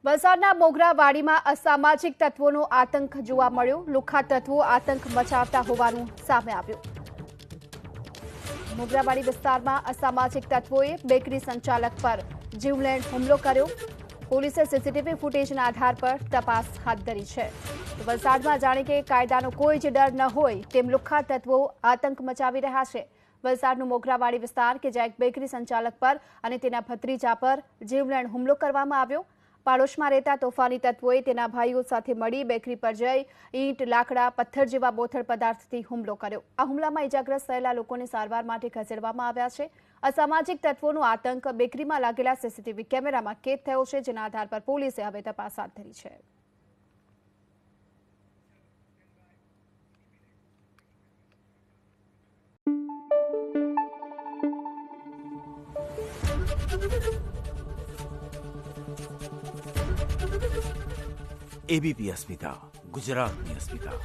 વલસાડના મોગરાવાડીમાં અસામાજિક તત્વોનો આતંક જોવા મળ્યો। લુખ્ખા તત્વો આતંક મચાવતા હોવાનું સામે આવ્યું। મોગરાવાડી વિસ્તારમાં અસામાજિક તત્વોએ બેકરી સંચાલક પર જીવલેણ હુમલો કર્યો। પોલીસે સીસીટીવી ફૂટેજના આધાર પર તપાસ હાથ ધરી છે। વલસાડમાં જાણે કે કાયદાનો કોઈ જ ડર ન હોય તેમ લુખ્ખા તત્વો આતંક મચાવી રહ્યા છે। વલસાડનું મોગરાવાડી વિસ્તાર કે જ્યાં એક બેકરી સંચાલક પર અને તેના ભત્રીજા પર જીવલેણ હુમલો કરવામાં આવ્યો। પાડોશમાં રહેતા તોફાની તત્વોએ તેના ભાઈઓ સાથે મળી બેકરી પર જઈ ઈંટ, લાકડા, પથ્થર જેવા બોથડ પદાર્થથી હુમલો કર્યો। આ હુમલામાં ઇજાગ્રસ્ત થયેલા લોકોને સારવાર માટે ખસેડવામાં આવ્યા છે। અસામાજિક તત્વોનો આતંક બેકરીમાં લાગેલા સીસીટીવી કેમેરામાં કેદ થયો છે, જેના આધાર પર પોલીસે હવે તપાસ હાથ ધરી છે। એબીપી અસ્મિતા, ગુજરાતની અસ્મિતા।